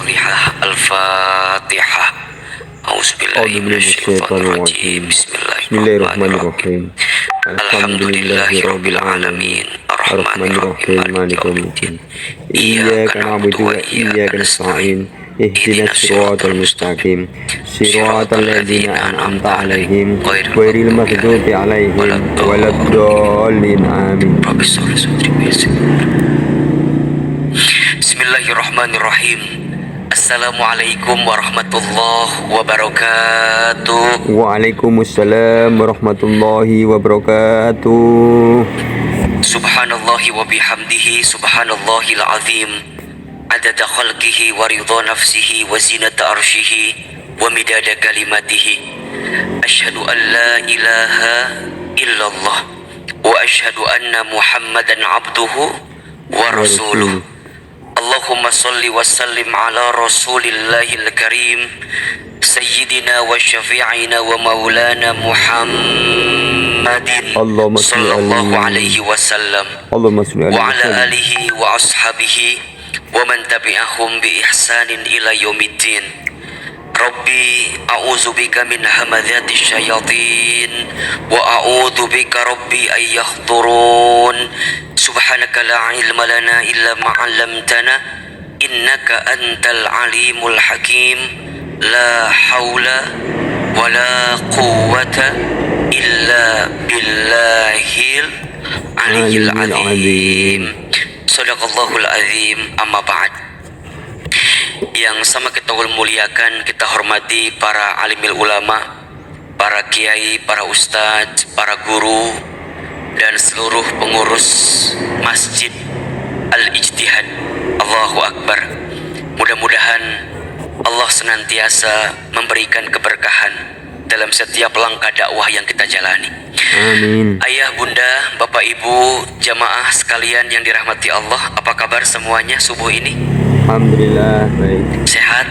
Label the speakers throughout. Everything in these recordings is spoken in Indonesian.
Speaker 1: salihah. Al-Fatihah. A'udzubillahi minasyaitonirrajim. Bismillahirrahmanirrahim. Alhamdulillahirabbil alamin. Arrahmanirrahim. Maliki yaumiddin. Iyyaka na'budu wa iyyaka nasta'in. Ihdinas siratal mustaqim. Siratal ladzina an'amta 'alaihim ghairil maghdubi 'alaihim waladdallin. Amin. Bismillahirrahmanirrahim. Assalamualaikum warahmatullahi wabarakatuh.
Speaker 2: Waalaikumsalam warahmatullahi wabarakatuh.
Speaker 1: Subhanallahi wa bihamdihi, subhanallahil azim, adada khalqihi wa ridha nafsihi wa zinata arshihi wa midada kalimatihi. Asyhadu an la ilaha illallah wa asyhadu anna Muhammadan abduhu wa rasuluh. Allahumma salli wa sallim ala rasulillahil karim sayyidina wa syafi'ina wa maulana Muhammadin sallallahu alaihi wasallam wa ala alihi wa ashabihi wa man tabi'ahum bi ihsanin ila yaumiddin. Rabbi a'udzubika min hamadzati syayatin wa a'udzubika rabbi ay yahdurun. Subhanaka la ilma lana illa ma 'allamtana innaka antal alimul hakim. La haula wa la quwwata illa billahil aliyyil azim. Shadaqallahul azim. Amma ba'd. Yang sama kita muliakan, kita hormati para alimil ulama, para kiai, para ustadz, para guru, dan seluruh pengurus Masjid Al-Ijtihad. Allahu Akbar. Mudah-mudahan Allah senantiasa memberikan keberkahan dalam setiap langkah dakwah yang kita jalani.
Speaker 2: Amin.
Speaker 1: Ayah, bunda, bapak, ibu, jamaah sekalian yang dirahmati Allah, apa kabar semuanya subuh ini?
Speaker 2: Alhamdulillah baik.
Speaker 1: Sehat?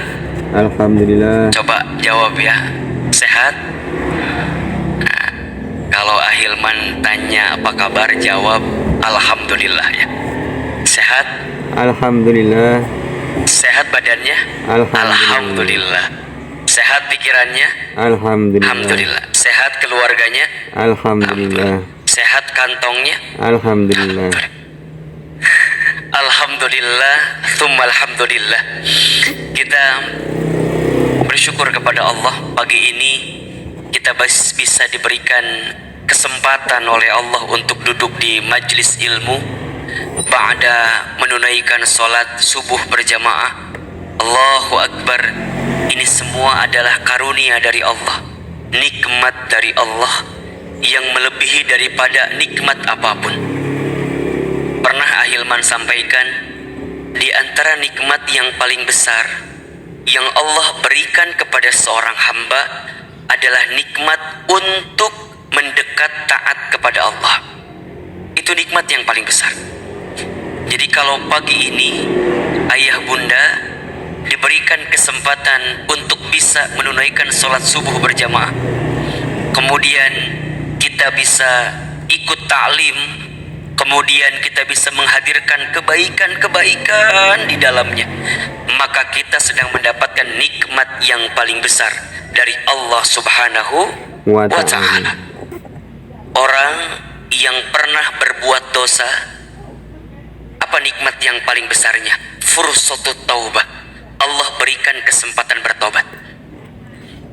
Speaker 2: Alhamdulillah.
Speaker 1: Coba jawab ya. Sehat? Nah, kalau Ahilman tanya apa kabar, jawab alhamdulillah ya. Sehat?
Speaker 2: Alhamdulillah.
Speaker 1: Sehat badannya? Alhamdulillah. Sehat pikirannya?
Speaker 2: Alhamdulillah.
Speaker 1: Alhamdulillah. Sehat keluarganya?
Speaker 2: Alhamdulillah.
Speaker 1: Sehat kantongnya?
Speaker 2: Alhamdulillah.
Speaker 1: Alhamdulillah, tsumma alhamdulillah. Kita bersyukur kepada Allah, pagi ini kita bisa diberikan kesempatan oleh Allah untuk duduk di majlis ilmu ba'da menunaikan sholat subuh berjamaah. Allahu Akbar. Ini semua adalah karunia dari Allah, nikmat dari Allah yang melebihi daripada nikmat apapun. Pernah Ahilman sampaikan, di antara nikmat yang paling besar yang Allah berikan kepada seorang hamba adalah nikmat untuk mendekat taat kepada Allah. Itu nikmat yang paling besar. Jadi kalau pagi ini ayah bunda diberikan kesempatan untuk bisa menunaikan sholat subuh berjamaah, kemudian kita bisa ikut ta'lim, kemudian kita bisa menghadirkan kebaikan-kebaikan di dalamnya, maka kita sedang mendapatkan nikmat yang paling besar dari Allah Subhanahu wa ta'ala. Orang yang pernah berbuat dosa, apa nikmat yang paling besarnya? Fursatut taubah. Allah berikan kesempatan bertobat.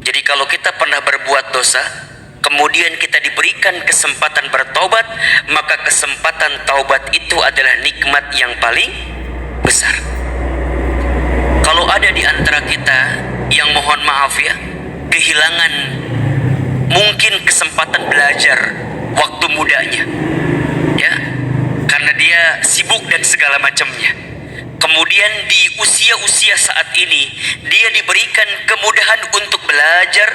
Speaker 1: Jadi kalau kita pernah berbuat dosa, kemudian kita diberikan kesempatan bertobat, maka kesempatan taubat itu adalah nikmat yang paling besar. Kalau ada di antara kita yang mohon maaf ya, kehilangan mungkin kesempatan belajar waktu mudanya ya, karena dia sibuk dan segala macamnya, kemudian di usia-usia saat ini dia diberikan kemudahan untuk belajar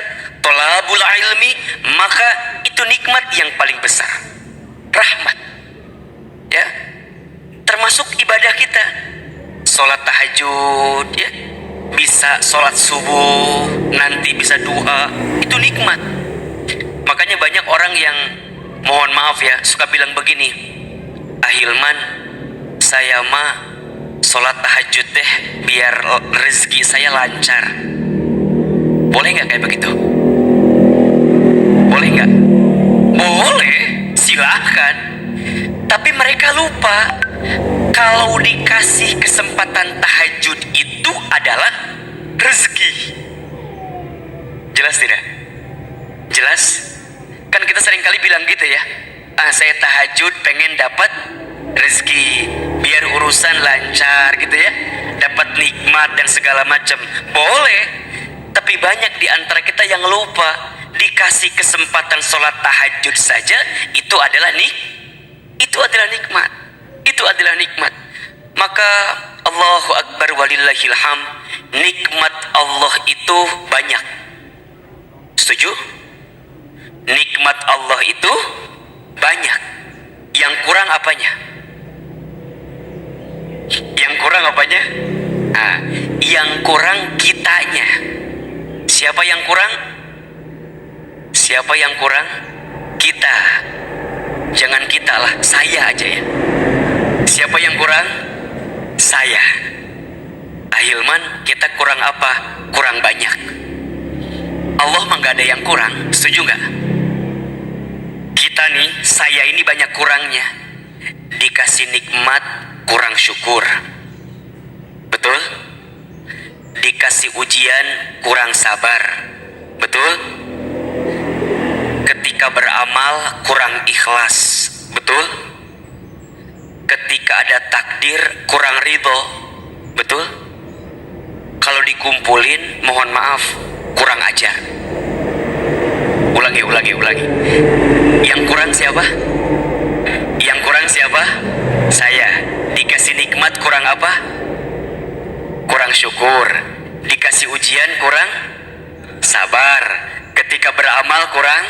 Speaker 1: thalabul ilmi, maka itu nikmat yang paling besar, rahmat ya. Termasuk ibadah kita, sholat tahajud ya, bisa sholat subuh, nanti bisa duha, itu nikmat. Makanya banyak orang yang mohon maaf ya suka bilang begini, Ahilman, saya mah sholat tahajud deh biar rezeki saya lancar. Boleh nggak kayak begitu? Boleh nggak? Boleh, silahkan. Tapi mereka lupa kalau dikasih kesempatan tahajud itu adalah rezeki. Jelas tidak? Jelas? Kan kita sering kali bilang gitu ya, saya tahajud pengen dapat rezeki biar urusan lancar gitu ya, dapat nikmat dan segala macam. Boleh, tapi banyak di antara kita yang lupa dikasih kesempatan sholat tahajud saja itu adalah nikmat. Itu adalah nikmat. Maka Allahu Akbar walillahil hamd, nikmat Allah itu banyak. Setuju? Nikmat Allah itu banyak. Yang kurang apanya? Yang kurang apanya? Yang kurang kitanya. Siapa yang kurang? Siapa yang kurang? Kita. Jangan kita lah, saya aja ya. Siapa yang kurang? Saya. Hilman, kita kurang apa? Kurang banyak. Allah mah gak ada yang kurang, setuju gak? Kita nih, saya ini banyak kurangnya. Dikasih nikmat, kurang syukur. Betul? Dikasih ujian, kurang sabar. Betul? Ketika beramal, kurang ikhlas. Betul? Ketika ada takdir, kurang ridho. Betul? Kalau dikumpulin, mohon maaf, kurang ajar. Ulangi. Yang kurang siapa? Yang kurang siapa? Saya. Dikasih nikmat kurang apa? Kurang syukur. Dikasih ujian kurang sabar. Ketika beramal kurang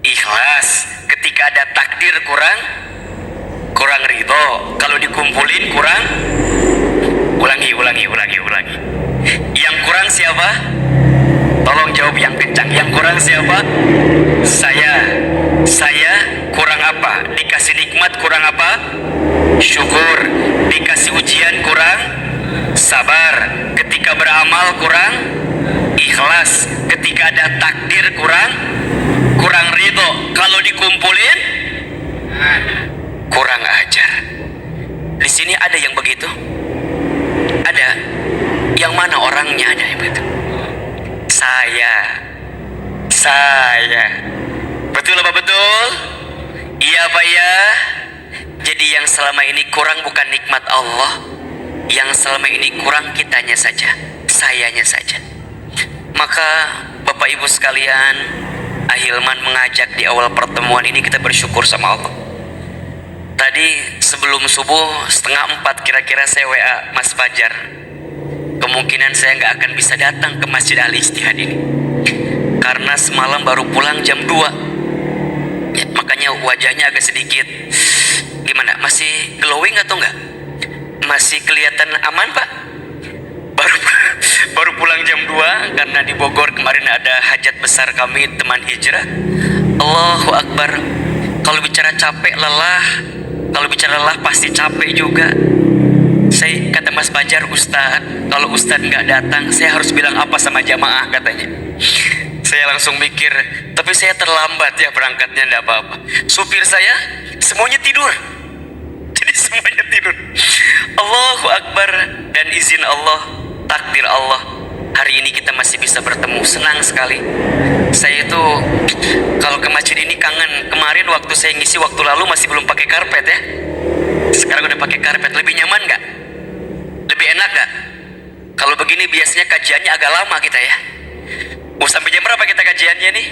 Speaker 1: ikhlas. Ketika ada takdir kurang ridho. Kalau dikumpulin kurang. Ulangi. Yang kurang siapa? Tolong jawab yang kencang. Yang kurang siapa? Saya kurang apa? Dikasih nikmat kurang apa? Syukur. Dikasih ujian kurang sabar. Ketika beramal kurang ikhlas. Ketika ada takdir kurang ridho. Kalau dikumpulin kurang ajar. Di sini ada yang begitu? Ada. Yang mana orangnya ada yang begitu? Saya. Betul apa betul? Iya apa ya? Jadi yang selama ini kurang bukan nikmat Allah. Yang selama ini kurang kitanya saja, sayanya saja. Maka Bapak Ibu sekalian, Hilman mengajak di awal pertemuan ini kita bersyukur sama Allah. Tadi sebelum subuh 3:30 kira-kira saya WA Mas Fajar. Kemungkinan saya nggak akan bisa datang ke Masjid Al-Ijtihad ini karena semalam baru pulang jam 2 ya, makanya wajahnya agak sedikit gimana, masih glowing atau enggak? Masih kelihatan aman Pak? Baru pulang jam 2 karena di Bogor kemarin ada hajat besar kami teman hijrah. Allahu Akbar. Kalau bicara capek lelah pasti capek juga. Saya kata Mas Fajar, Ustadz, kalau Ustadz nggak datang, saya harus bilang apa sama jamaah katanya. Saya langsung mikir, tapi saya terlambat ya berangkatnya, nggak apa-apa. Supir saya semuanya tidur, jadi semuanya tidur. Allahu Akbar. Dan izin Allah, takdir Allah, hari ini kita masih bisa bertemu. Senang sekali. Saya itu kalau ke masjid ini kangen. Kemarin waktu saya ngisi waktu lalu masih belum pakai karpet ya. Sekarang udah pakai karpet. Lebih nyaman nggak? Lebih enak nggak? Kalau begini biasanya kajiannya agak lama kita ya. Sampai jam berapa kita kajiannya nih?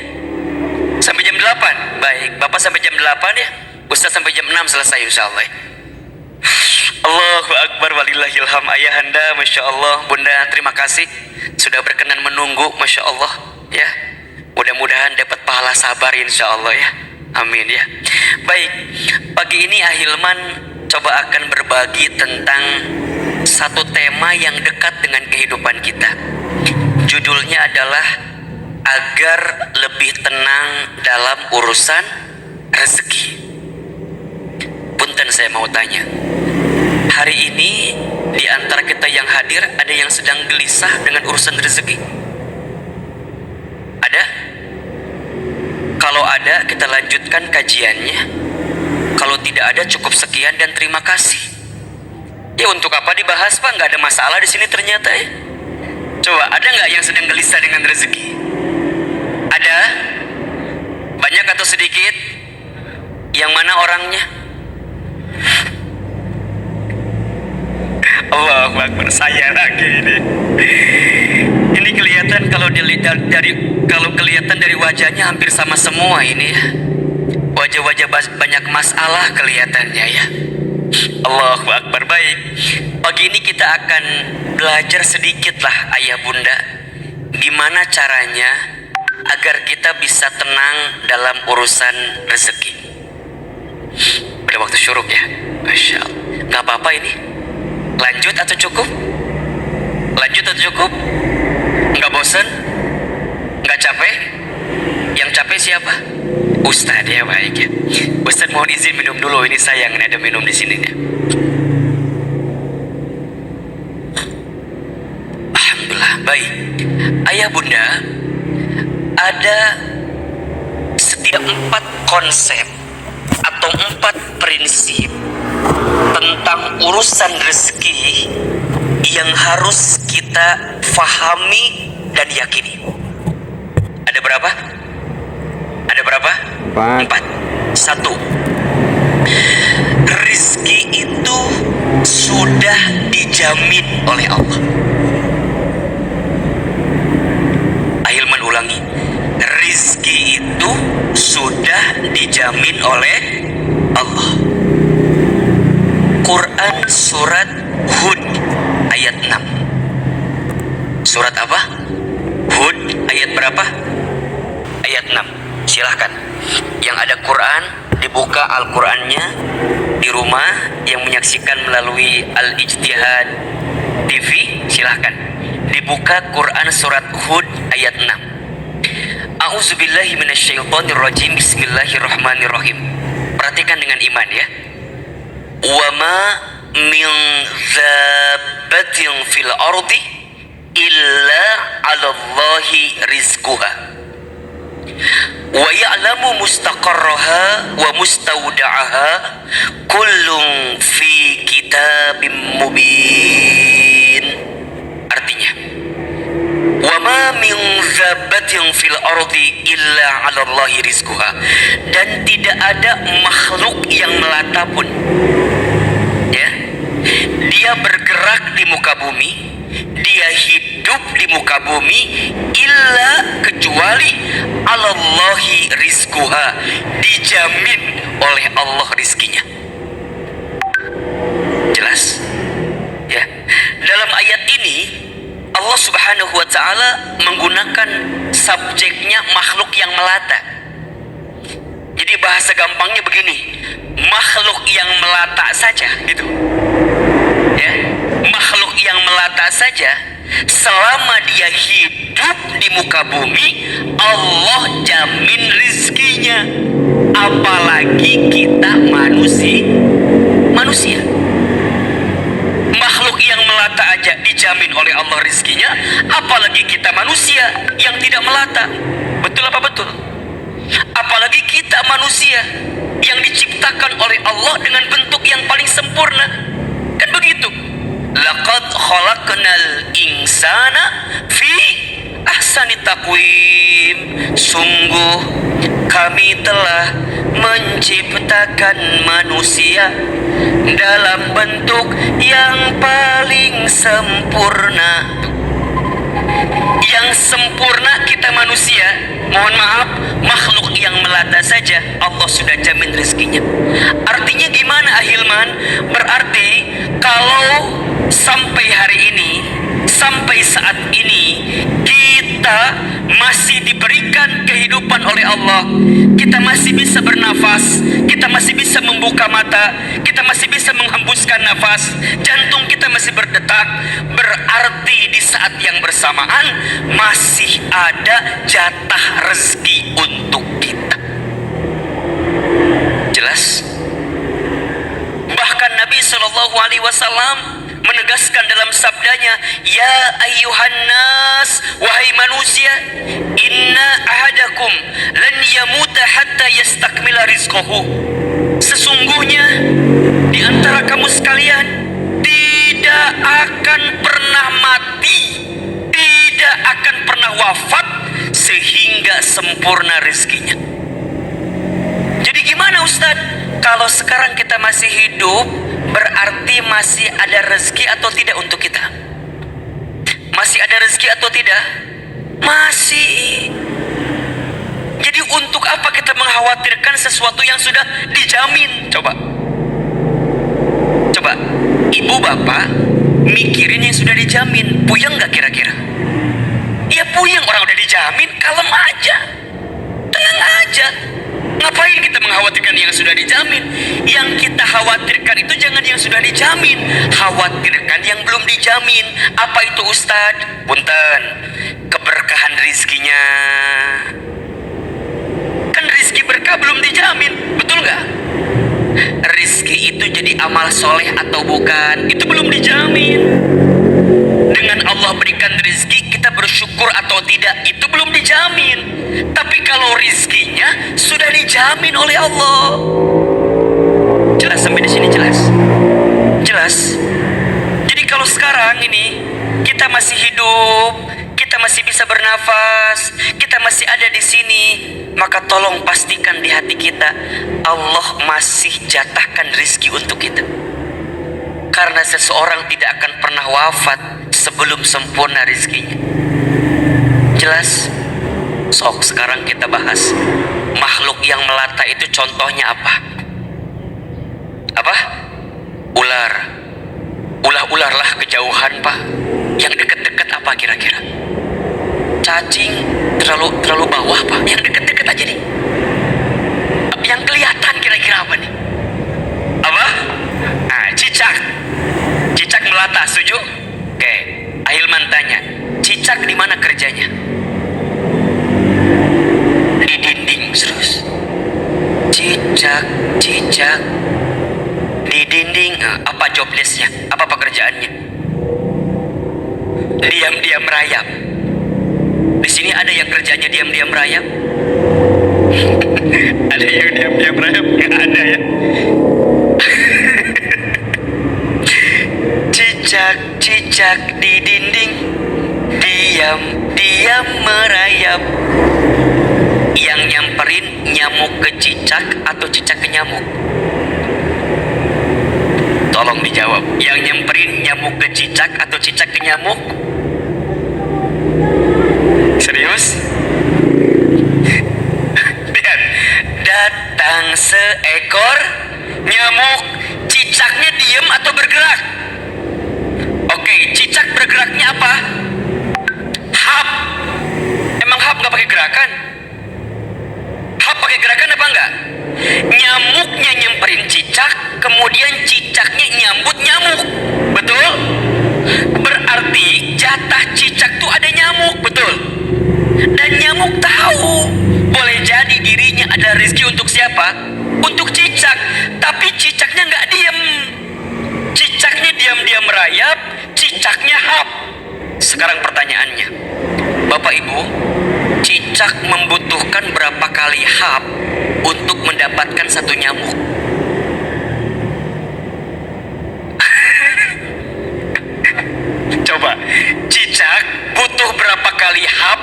Speaker 1: Sampai jam 8. Baik, Bapak sampai jam 8 ya. Ustaz sampai jam 6 selesai insyaallah. Allahu Akbar walillahilham. Ayahanda, Masya Allah. Bunda, terima kasih sudah berkenan menunggu, Masya Allah ya. Mudah-mudahan dapat pahala sabar insya Allah ya. Amin ya. Baik, pagi ini Hilman coba akan berbagi tentang satu tema yang dekat dengan kehidupan kita. Judulnya adalah agar lebih tenang dalam urusan rezeki. Punten saya mau tanya, hari ini di antara kita yang hadir ada yang sedang gelisah dengan urusan rezeki? Ada? Kalau ada, kita lanjutkan kajiannya. Kalau tidak ada, cukup sekian dan terima kasih. Ya untuk apa dibahas, Pak? Nggak ada masalah di sini ternyata ya. Coba, ada nggak yang sedang gelisah dengan rezeki? Ada? Banyak atau sedikit? Yang mana orangnya? Allahu Akbar, saya lagi ini. Ini kelihatan kalau kelihatan dari wajahnya hampir sama semua ini ya. Wajah-wajah banyak masalah kelihatannya ya. Allahu Akbar. Baik, pagi ini kita akan belajar sedikit lah ayah bunda, gimana caranya agar kita bisa tenang dalam urusan rezeki. Udah waktu syuruk ya, Masya Allah. Gak apa-apa ini. Lanjut atau cukup? Lanjut atau cukup? Nggak bosan? Nggak capek? Yang capek siapa? Ustadz ya, baik ya. Ustadz mohon izin minum dulu, ini sayang ada minum di sini ya. Alhamdulillah, baik. Ayah bunda, ada setiap 4 konsep atau 4 prinsip tentang urusan rezeki yang harus kita fahami dan yakini. Ada berapa? Ada berapa? 4. 1. Rezeki itu sudah dijamin oleh Allah. Ahilman ulangi. Rezeki itu sudah dijamin oleh Allah. Quran surat Hud ayat 6. Surat apa? Hud ayat berapa? Ayat 6. Silahkan. Yang ada Quran, dibuka Al-Qurannya di rumah. Yang menyaksikan melalui Al-Ijtihad TV, silahkan. Dibuka Quran surat Hud ayat 6. A'udzubillahi minasyaitonirrajim. Bismillahirrahmanirrahim. Perhatikan dengan iman ya. Wa ma min dzabbatin fil ardi illa 'ala Allahi rizquha wa ya'lamu mustaqarraha wa mustawda'aha kullun fi kitabim mubin. Artinya, wa ma min dzabbatin fil ardi illa 'ala Allahi rizquha, dan tidak ada makhluk yang melata pun ya, dia bergerak di muka bumi, dia hidup di muka bumi, illa kecuali 'ala Allahi rizquha, dijamin oleh Allah rizkinya. Jelas ya. Dalam ayat ini Allah Subhanahu wa ta'ala menggunakan subjeknya makhluk yang melata. Jadi bahasa gampangnya begini, makhluk yang melata saja gitu ya, makhluk yang melata saja selama dia hidup di muka bumi Allah jamin rizkinya, apalagi kita manusia. Makhluk yang melata aja dijamin oleh Allah rizkinya, apalagi kita manusia yang tidak melata. Betul apa betul? Apalagi kita manusia yang diciptakan oleh Allah dengan bentuk yang paling sempurna. Kan begitu. Laqad khalaqnal insana fi ahsani taqwim. Sungguh kami telah menciptakan manusia dalam bentuk yang paling sempurna. Yang sempurna kita manusia, mohon maaf, makhluk yang melata saja Allah sudah jamin rezekinya. Artinya gimana Ahilman? Berarti kalau sampai hari ini, sampai saat ini kita masih diberikan kehidupan oleh Allah, kita masih bisa bernafas, kita masih bisa membuka mata, kita masih bisa menghembuskan nafas, jantung kita masih berdetak, berarti di saat yang bersamaan masih ada jatah rezeki untuk kita. Jelas? Bahkan Nabi SAW Shallallahu Alaihi Wasallam menegaskan dalam sabdanya, ya ayyuhan nas, wahai manusia, inna ahadakum lan yamuta hatta yastakmila rizqahu. Sesungguhnya di antara kamu sekalian tidak akan pernah mati, tidak akan pernah wafat sehingga sempurna rezekinya. Jadi gimana Ustaz? Kalau sekarang kita masih hidup, berarti masih ada rezeki atau tidak untuk kita? Masih ada rezeki atau tidak? Masih. Jadi untuk apa kita mengkhawatirkan sesuatu yang sudah dijamin? Coba, ibu bapak mikirin yang sudah dijamin, puyeng gak kira-kira? Ya puyeng, orang udah dijamin, kalem aja, tenang aja. Ngapain kita mengkhawatirkan yang sudah dijamin? Yang kita khawatirkan itu jangan yang sudah dijamin, khawatirkan yang belum dijamin. Apa itu Ustadz? Punten, keberkahan rizkinya. Kan rizki berkah belum dijamin, betul nggak? Rizki itu jadi amal soleh atau bukan, itu belum dijamin. Dengan Allah berikan rizki, kita bersyukur atau tidak, itu belum dijamin. Tapi kalau rizkinya sudah dijamin oleh Allah. Jelas sampai di sini? Jelas. Jadi kalau sekarang ini kita masih hidup, kita masih bisa bernafas, kita masih ada di sini, maka tolong pastikan di hati kita Allah masih jatahkan rizki untuk kita. Karena seseorang tidak akan pernah wafat sebelum sempurna rizkinya. Jelas? Sok sekarang kita bahas makhluk yang melata itu contohnya apa? Apa? Ular. Ular lah kejauhan Pak. Yang dekat-dekat apa kira-kira? Cacing terlalu bawah Pak. Yang dekat-dekat aja nih. Yang kelihatan kira-kira apa nih? Apa? Cicak melata, setuju? Oke, Ahilman tanya, cicak di mana kerjanya? Di dinding, terus. Cicak di dinding. Apa job desk-nya? Apa pekerjaannya? Diam-diam merayap. Di sini ada yang kerjanya diam-diam merayap? Ada yang diam-diam merayap? Nggak ada ya? Cicak di dinding, diam-diam merayap. Yang nyamperin nyamuk ke cicak atau cicak ke nyamuk? Tolong dijawab. Yang nyamperin nyamuk ke cicak atau cicak ke nyamuk? Serius? Lihat, datang seekor nyamuk. Cicaknya diam atau bergerak? Oke, cicak bergeraknya apa? Hap. Emang hap gak pakai gerakan? Hap pakai gerakan apa enggak? Nyamuknya nyamperin cicak, kemudian cicaknya nyambut nyamuk. Betul? Berarti jatah cicak tuh ada nyamuk, betul? Dan nyamuk tahu, boleh jadi dirinya ada rezeki untuk siapa? Untuk cicak. Tapi cicaknya nggak diem. Cicaknya diam-diam merayap, cicaknya hap. Sekarang pertanyaannya, Bapak Ibu, cicak membutuhkan berapa kali hap untuk mendapatkan satu nyamuk? Coba, cicak butuh berapa kali hap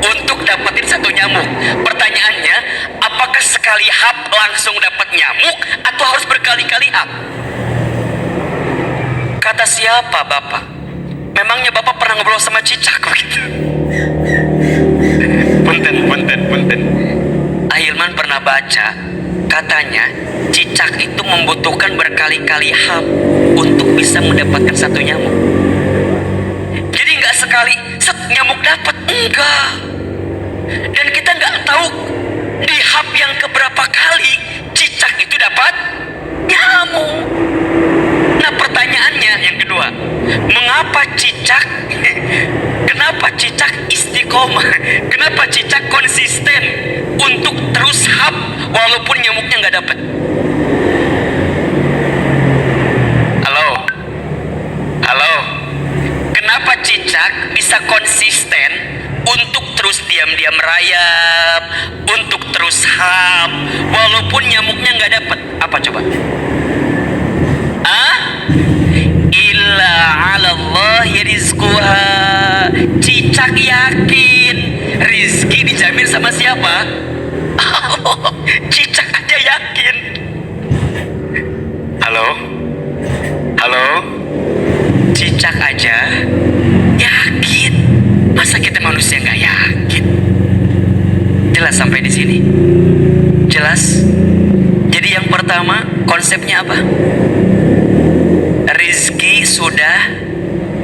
Speaker 1: untuk dapetin satu nyamuk? Pertanyaannya, apakah sekali hap langsung dapat nyamuk atau harus berkali-kali hap? Kata siapa Bapak? Memangnya Bapak pernah ngobrol sama cicak begitu? Punten. Ahilman pernah baca, katanya cicak itu membutuhkan berkali-kali hap untuk bisa mendapatkan satu nyamuk. Jadi nggak sekali set nyamuk dapat, enggak. Dan kita nggak tahu di hap yang keberapa kali cicak itu dapat nyamuk. Nah pertanyaannya yang kedua, kenapa cicak istiqomah, kenapa cicak konsisten untuk terus hap walaupun nyamuknya nggak dapat? Halo? cicak bisa konsisten untuk terus diam-diam merayap, untuk terus hap, walaupun nyamuknya nggak dapet? Apa coba? Illa 'ala Allahi rizquha. Cicak yakin rizki dijamin sama siapa? Cicak aja yakin. Halo? Halo? Cicak aja yakin. Masa kita manusia nggak yakin? Jelas sampai di sini? Jelas? Jadi yang pertama konsepnya apa? Rizki sudah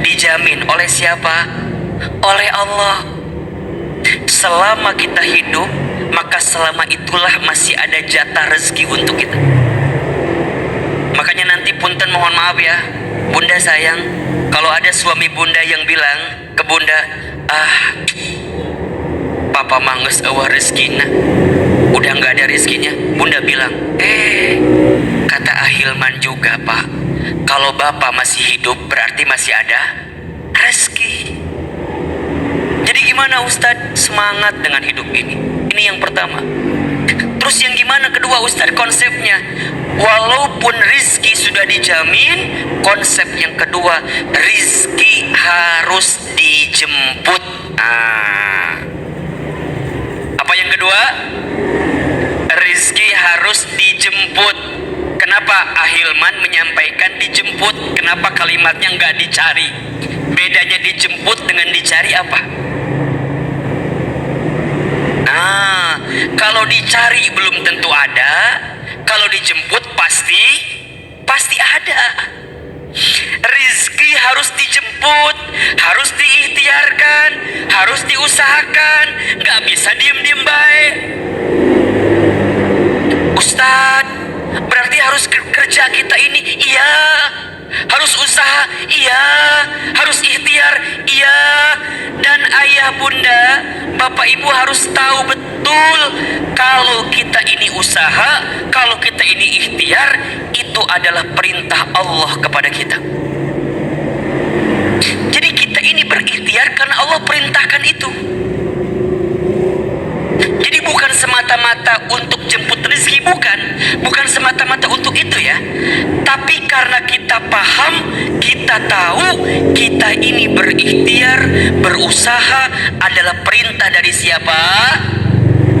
Speaker 1: dijamin oleh siapa? Oleh Allah. Selama kita hidup, maka selama itulah masih ada jatah rezeki untuk kita. Makanya nanti punten mohon maaf ya, Bunda sayang, kalau ada suami Bunda yang bilang ke Bunda, Papa manges eueuh rezekina, udah nggak ada rezekinya. Bunda bilang, kata Ahilman juga Pak, kalau Bapak masih hidup berarti masih ada rezeki. Jadi gimana Ustadz semangat dengan hidup ini? Ini yang pertama. Terus yang gimana kedua Ustadz konsepnya? Walaupun rizki sudah dijamin, konsep yang kedua, rizki harus dijemput. Apa yang kedua? Rizki harus dijemput. Kenapa Ahilman menyampaikan dijemput? Kenapa kalimatnya nggak dicari? Bedanya dijemput dengan dicari apa? Kalau dicari belum tentu ada, kalau dijemput pasti ada. Rizki harus dijemput, harus diikhtiarkan, harus diusahakan, nggak bisa diem-diem baik. Ustadz, berarti harus kerja kita ini, iya. Harus usaha, iya. Harus ikhtiar, iya. Dan ayah bunda, bapak ibu harus tahu betul, kalau kita ini usaha, kalau kita ini ikhtiar, itu adalah perintah Allah kepada kita. Jadi kita ini berikhtiar karena Allah perintahkan itu. Jadi bukan semata-mata untuk jemput rezeki, bukan semata-mata untuk itu ya. Tapi karena kita paham, kita tahu kita ini berikhtiar, berusaha adalah perintah dari siapa?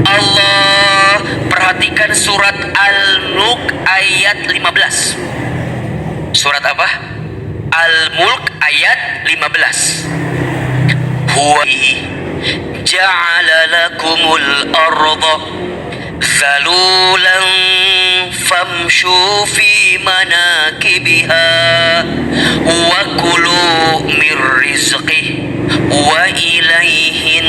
Speaker 1: Allah. Perhatikan surat Al-Mulk ayat 15. Surat apa? Al-Mulk ayat 15. Huwa ja'ala lakumul arda zalulan famshu fi manakibiha wa kulu min rizqih wa ilaihin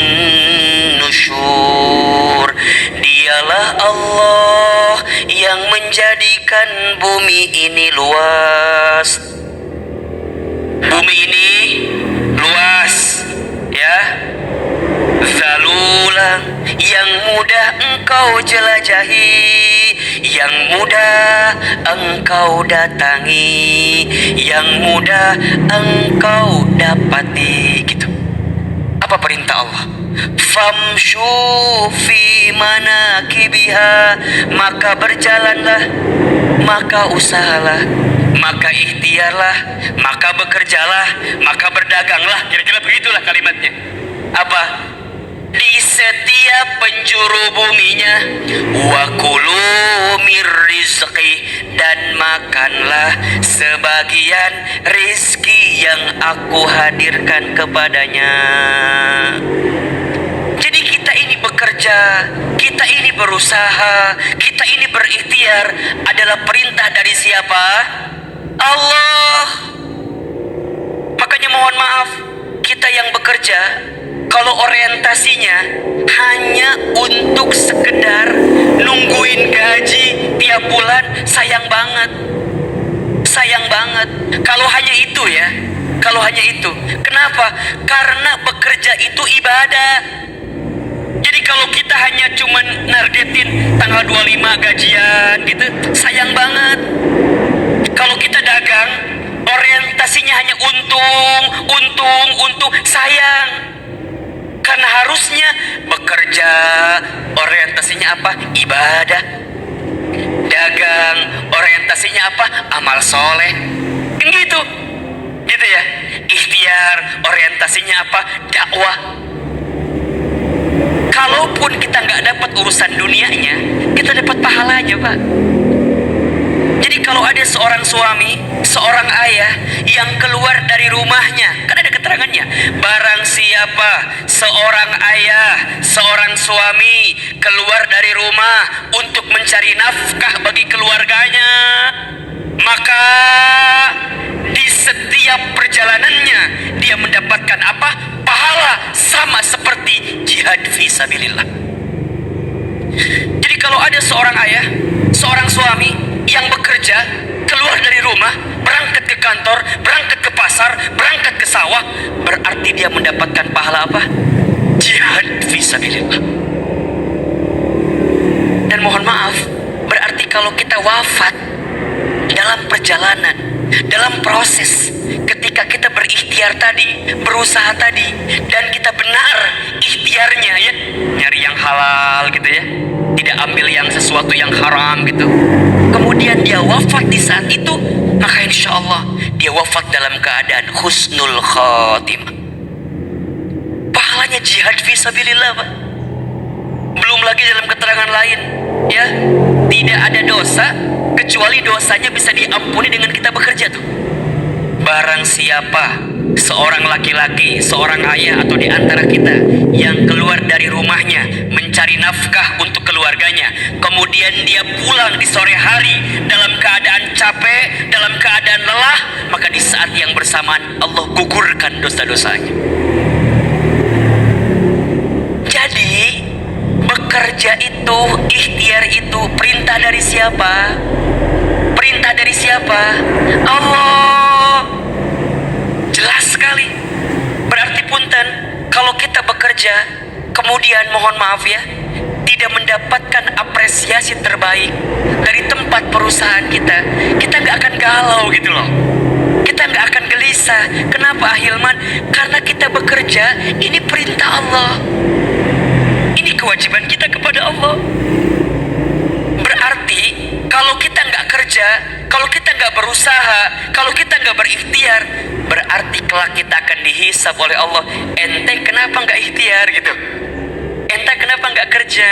Speaker 1: nusyur. Dialah Allah yang menjadikan bumi ini luas. Bumi ini luas ya, zalulan, yang mudah engkau jelajahi, yang mudah engkau datangi, yang mudah engkau dapati, gitu. Apa perintah Allah? Famshu fi manakibiha, maka berjalanlah, maka usahalah, maka ikhtiarlah, maka bekerjalah, maka berdaganglah. Kira-kira begitulah kalimatnya. Apa? Di setiap penjuru buminya, wa kulu mir rizqi, dan makanlah sebagian rizki yang aku hadirkan kepadanya. Jadi kita ini bekerja, kita ini berusaha, kita ini berikhtiar adalah perintah dari siapa? Allah. Makanya mohon maaf, kita yang bekerja, kalau orientasinya hanya untuk sekedar nungguin gaji tiap bulan, sayang banget. Sayang banget. Kalau hanya itu ya, kalau hanya itu. Kenapa? Karena bekerja itu ibadah. Jadi kalau kita hanya cuman nargetin tanggal 25 gajian gitu, sayang banget. Kalau kita dagang, orientasinya hanya untung, sayang. Karena harusnya bekerja, orientasinya apa? Ibadah. Dagang, orientasinya apa? Amal soleh. Kan gitu ya. Ikhtiar, orientasinya apa? Dakwah. Kalaupun kita nggak dapat urusan dunianya, kita dapat pahalanya, Pak. Jadi kalau ada seorang suami, seorang ayah yang keluar dari rumahnya, kan ada keterangannya, barang siapa seorang ayah, seorang suami keluar dari rumah untuk mencari nafkah bagi keluarganya, maka di setiap perjalanannya dia mendapatkan apa? Pahala sama seperti jihad fisabilillah. Jadi kalau ada seorang ayah, seorang suami yang bekerja, keluar dari rumah, berangkat ke kantor, berangkat ke pasar, berangkat ke sawah, berarti dia mendapatkan pahala apa? Jihad fisabilillah. Dan mohon maaf, berarti kalau kita wafat dalam perjalanan, dalam proses, ketika kita berikhtiar tadi, berusaha tadi, dan kita benar ikhtiarnya ya, nyari yang halal gitu ya, tidak ambil yang sesuatu yang haram gitu, kemudian dia wafat di saat itu, maka insya Allah dia wafat dalam keadaan husnul khatimah. Pahalanya jihad fisabilillah, Pak. Belum lagi dalam keterangan lain ya, tidak ada dosa kecuali dosanya bisa diampuni dengan kita bekerja tuh. Barang siapa seorang laki-laki, seorang ayah atau di antara kita yang keluar dari rumahnya mencari nafkah untuk keluarganya, kemudian dia pulang di sore hari dalam keadaan capek, dalam keadaan lelah, maka di saat yang bersamaan Allah gugurkan dosa-dosanya. Jadi bekerja itu, ikhtiar itu perintah dari siapa? Perintah dari siapa? Allah. Jelas sekali. Berarti punten, kalau kita bekerja, kemudian mohon maaf ya, tidak mendapatkan apresiasi terbaik dari tempat perusahaan kita, kita nggak akan galau gitu loh. Kita nggak akan gelisah. Kenapa Ahilman? Karena kita bekerja, ini perintah Allah. Ini kewajiban kita kepada Allah. Berarti kalau kita nggak kerja, kalau kita nggak berusaha, kalau kita nggak berikhtiar, berarti kelak kita akan dihisab oleh Allah. Ente kenapa nggak ikhtiar gitu? Ente kenapa nggak kerja?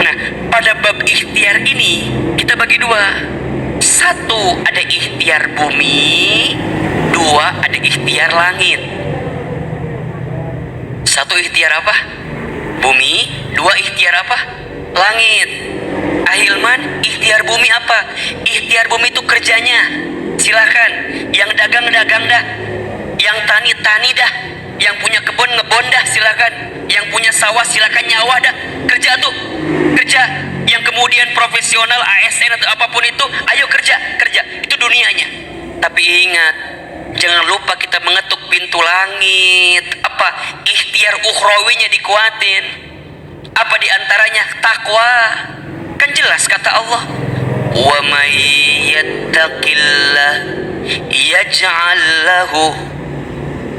Speaker 1: Nah, pada bab ikhtiar ini kita bagi dua. Satu, ada ikhtiar bumi. Dua, ada ikhtiar langit. Satu, ikhtiar apa? Bumi. Dua, ikhtiar apa? Langit. Ahilman, ikhtiar bumi apa? Ikhtiar bumi itu kerjanya. Silakan. Yang dagang-dagang dah. Yang tani-tani dah. Yang punya kebun ngebon dah, silakan. Yang punya sawah silakan nyawa dah. Kerja tuh. Kerja. Yang kemudian profesional ASN atau apapun itu, ayo kerja. Itu dunianya. Tapi ingat, jangan lupa kita mengetuk pintu langit. Apa? Ikhtiar ukhrawinya dikuatin. Apa diantaranya? Takwa. Kan jelas kata Allah, wa may yattaqillah yaj'al lahu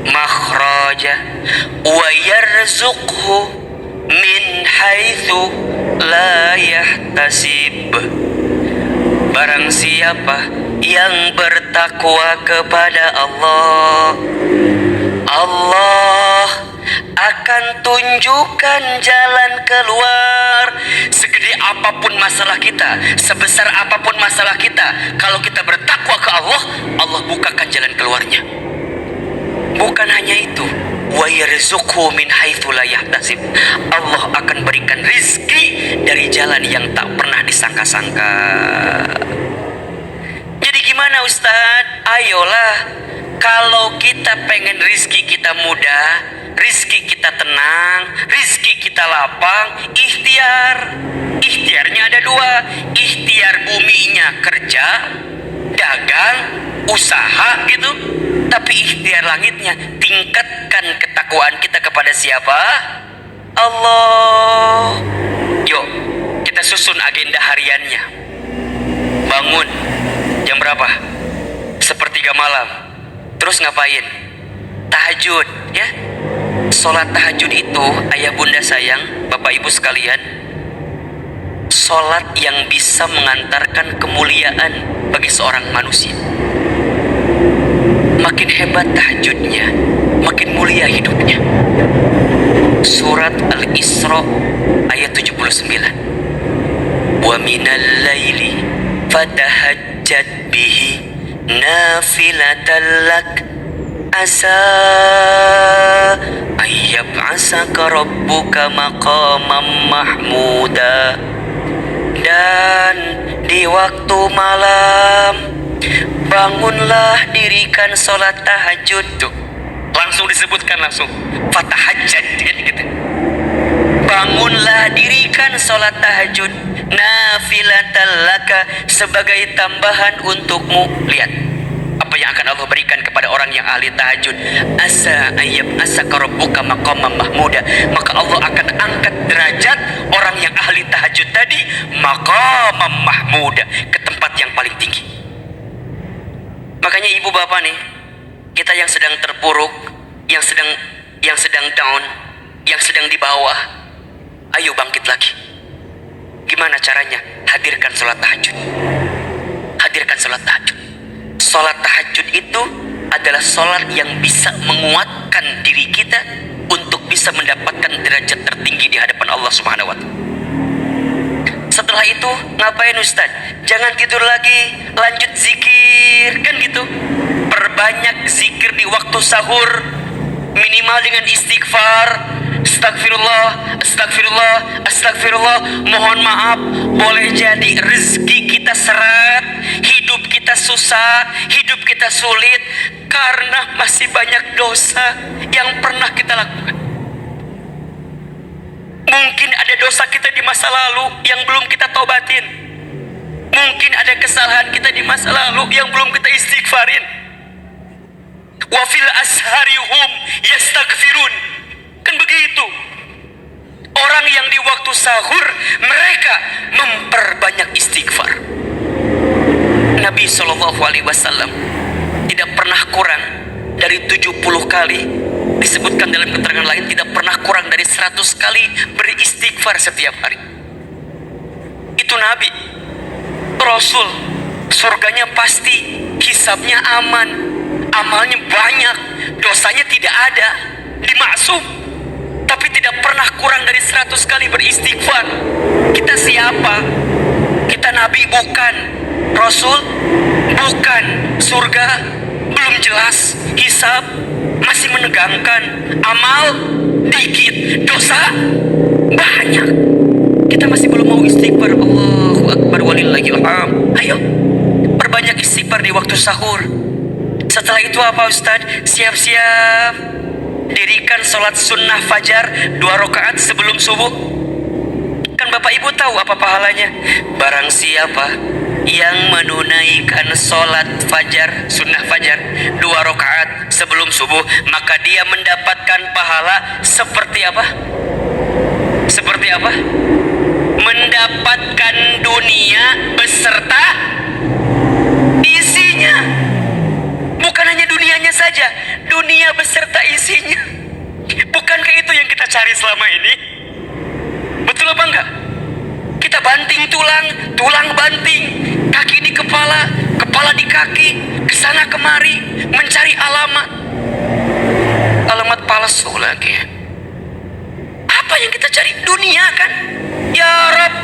Speaker 1: makhraja wa yarzuqhu min haitsu la yahtasib. Barang siapa yang bertakwa kepada Allah, Allah akan tunjukkan jalan keluar. Segede apapun masalah kita, sebesar apapun masalah kita, kalau kita bertakwa ke Allah, Allah bukakan jalan keluarnya. Bukan hanya itu, wa yarzuqhu min haitsu la yahtasib. Allah akan berikan rizki dari jalan yang tak pernah disangka-sangka. Jadi gimana Ustadz? Ayolah, kalau kita pengen rizki kita mudah, rizki kita tenang, rizki kita lapang, ikhtiar. Ikhtiarnya ada dua. Ikhtiar buminya kerja, dagang, usaha gitu. Tapi ikhtiar langitnya, tingkatkan ketakwaan kita kepada siapa? Allah. Yuk, kita susun agenda hariannya. Bangun jam berapa? Seperti sepertiga malam. Terus ngapain? Tahajud, ya. Sholat tahajud itu, ayah bunda sayang, bapak ibu sekalian, sholat yang bisa mengantarkan kemuliaan bagi seorang manusia. Makin hebat tahajudnya, makin mulia hidupnya. Surat Al-Isra ayat 79. Wa minal laili fatahajjad bihi nafilatan lak asa ayyab'asaka rabbuka maqamam mahmuda. Dan di waktu malam bangunlah, dirikan sholat tahajud. Tuh, langsung disebutkan langsung fatahajjad gitu. Bangunlah, dirikan sholat tahajud nafilatan laka, sebagai tambahan untukmu. Lihat apa yang akan Allah berikan kepada orang yang ahli tahajud. Asa ayyab asaka rabbuka maqamam mahmuda, maka Allah akan angkat derajat orang yang ahli tahajud tadi maqamam mahmuda, ke tempat yang paling tinggi. Makanya ibu bapak nih, kita yang sedang terpuruk, yang sedang down, yang sedang di bawah, ayo bangkit lagi. Gimana caranya? Hadirkan sholat tahajud. Hadirkan sholat tahajud. Sholat tahajud itu adalah sholat yang bisa menguatkan diri kita untuk bisa mendapatkan derajat tertinggi di hadapan Allah Subhanahu wa Ta'ala. Setelah itu ngapain Ustaz? Jangan tidur lagi, lanjut zikir, kan gitu. Perbanyak zikir di waktu sahur, minimal dengan istighfar. Astagfirullah, astagfirullah, astagfirullah. Mohon maaf, boleh jadi rezeki kita seret, hidup kita susah, hidup kita sulit karena masih banyak dosa yang pernah kita lakukan. Mungkin ada dosa kita di masa lalu yang belum kita tobatin. Mungkin ada kesalahan kita di masa lalu yang belum kita istighfarin. Wa fil asharihum yastaghfirun. Kan begitu. Orang yang di waktu sahur mereka memperbanyak istighfar. Nabi SAW tidak pernah kurang dari 70 kali. Disebutkan dalam keterangan lain tidak pernah kurang dari 100 kali beristighfar setiap hari. Itu Nabi, Rasul. Surganya pasti, hisabnya aman, amalnya banyak, dosanya tidak ada, dimaksum. Tapi tidak pernah kurang dari 100 kali beristighfar. Kita siapa? Kita Nabi bukan, Rasul bukan, surga belum jelas, hisab masih menegangkan, amal dikit, dosa banyak. Kita masih belum mau istighfar. Allahu Akbar walillahil hamd. Ayo perbanyak istighfar di waktu sahur. Setelah itu apa Ustaz? Siap-siap, dirikan sholat sunnah fajar 2 rakaat sebelum subuh. Kan Bapak Ibu tahu apa pahalanya? Barang siapa yang menunaikan sholat fajar, sunnah fajar 2 rakaat sebelum subuh, maka dia mendapatkan pahala seperti apa? Seperti apa? Mendapatkan dunia beserta isinya. Bukan hanya dunianya saja, dunia beserta isinya. Bukankah itu yang kita cari selama ini? Betul apa enggak? Kita banting tulang, tulang banting, kaki di kepala, kepala di kaki, kesana kemari, mencari alamat palsu lagi. Apa yang kita cari? Dunia kan? Ya Rabb,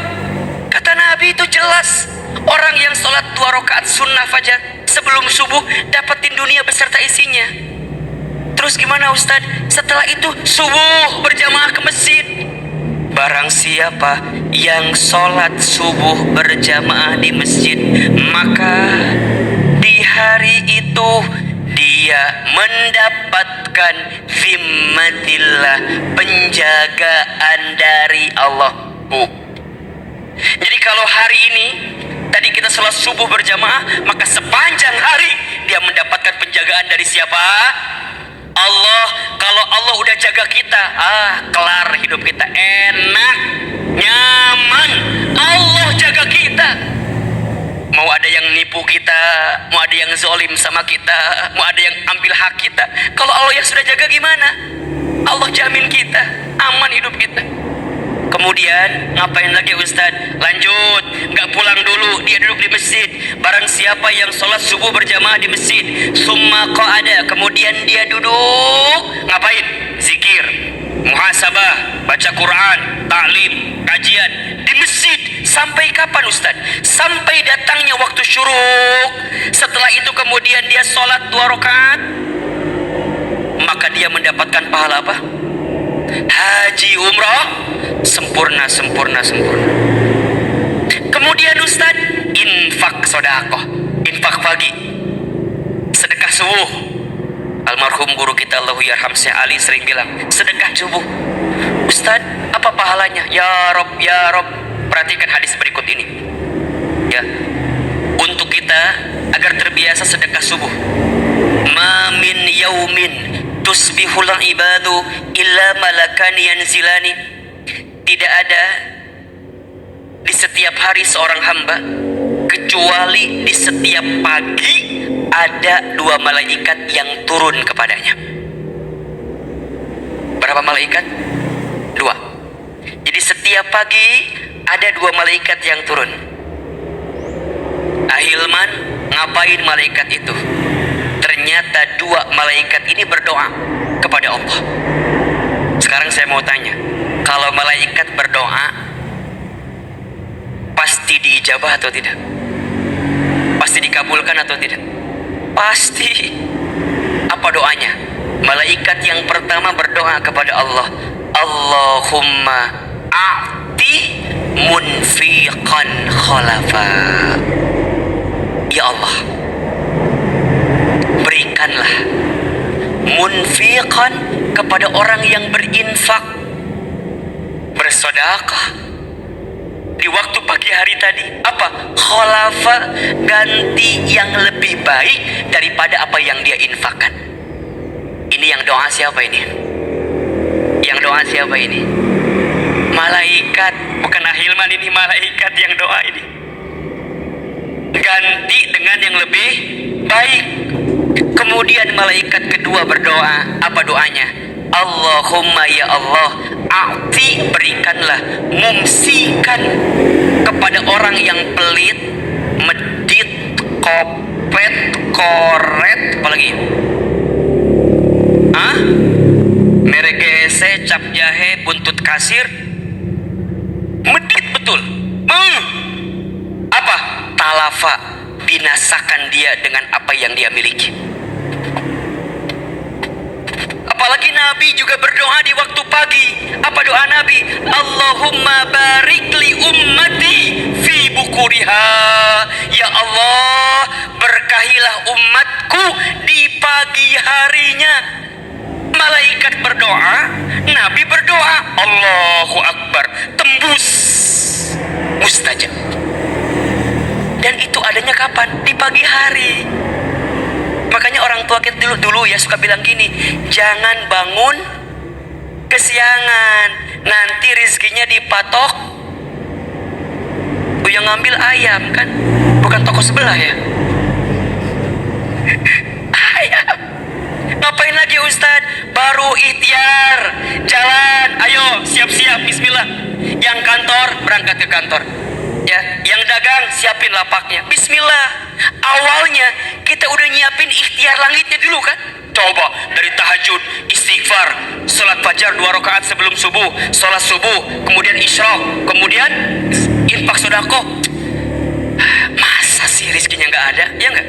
Speaker 1: kata Nabi itu jelas, orang yang sholat 2 rakaat sunnah fajar sebelum subuh dapetin dunia beserta isinya. Terus gimana Ustaz? Setelah itu subuh berjamaah ke masjid. Barang siapa yang sholat subuh berjamaah di masjid, maka di hari itu dia mendapatkan zimmatillah, penjagaan dari Allah. Jadi kalau hari ini tadi kita sholat subuh berjamaah, maka sepanjang hari dia mendapatkan penjagaan dari siapa? Allah. Kalau Allah udah jaga kita, kelar hidup kita, enak, nyaman. Allah jaga kita. Mau ada yang nipu kita kita, mau ada yang zolim sama kita, mau ada yang ambil hak kita. Kalau Allah yang sudah jaga gimana? Allah jamin kita, aman hidup kita. Kemudian ngapain lagi Ustaz? Lanjut, nggak pulang dulu, dia duduk di masjid. Barang siapa yang sholat subuh berjamaah di masjid, summa qa'ada, kemudian dia duduk, ngapain? Zikir, muhasabah, baca Quran, ta'lim, kajian di masjid. Sampai kapan Ustaz? Sampai datangnya waktu syuruk. Setelah itu kemudian dia sholat 2 rakaat, maka dia mendapatkan pahala apa? Haji umrah sempurna. Kemudian Ustaz, infak sedekah, infak pagi, sedekah subuh. Almarhum guru kita Allahu yarham Syekh Ali sering bilang, sedekah subuh. Ustaz, apa pahalanya? Ya Rob, perhatikan hadis berikut ini. Ya, untuk kita agar terbiasa sedekah subuh. Ma min yaumin tusbihul ibadu illa malakan yanzilani. Tidak ada di setiap hari seorang hamba kecuali di setiap pagi ada 2 malaikat yang turun kepadanya. Berapa malaikat? 2. Jadi setiap pagi ada 2 malaikat yang turun. Ahilman, ngapain malaikat itu? Ternyata 2 malaikat ini berdoa kepada Allah. Sekarang saya mau tanya, kalau malaikat berdoa pasti diijabah atau tidak? Pasti dikabulkan atau tidak? Pasti. Apa doanya? Malaikat yang pertama berdoa kepada Allah, Allahumma a'ti munfiqan khalafa. Ya Allah, berikanlah munfiqan kepada orang yang berinfak, bersedekah di waktu pagi hari tadi. Apa? Khalafa, ganti yang lebih baik daripada apa yang dia infakkan. Ini yang doa siapa ini? Yang doa siapa ini? Malaikat, bukan ahilman, ini malaikat yang doa ini. Ganti dengan yang lebih baik. Kemudian malaikat kedua berdoa, apa doanya? Allahumma ya Allah, a'ti, berikanlah, mumsikan kepada orang yang pelit, medit, kopet, koret, apalagi? Meregese, cap jahe, buntut kasir, medit betul. Apa? Talafa, binasakan dia dengan apa yang dia miliki. Apalagi Nabi juga berdoa di waktu pagi. Apa doa Nabi? Allahumma barik li ummati fi bukuriha. Ya Allah, berkahilah umatku di pagi harinya. Malaikat berdoa, Nabi berdoa, Allahu Akbar, tembus, mustajab. Dan itu adanya kapan? Di pagi hari. Makanya orang tua kita dulu ya suka bilang gini, jangan bangun kesiangan, nanti rizkinya dipatok yang ngambil ayam, kan? Bukan toko sebelah ya. Ayam. Ngapain lagi Ustaz? Baru ikhtiar, jalan, ayo siap-siap, bismillah. Yang kantor berangkat ke kantor, ya, yang dagang siapin lapaknya, bismillah. Awalnya kita udah nyiapin ikhtiar langitnya dulu kan. Coba dari tahajud, istighfar, sholat fajar 2 rakaat sebelum subuh, sholat subuh, kemudian isyraq, kemudian infak sedekah. Masa sih rizkinya nggak ada? Ya nggak?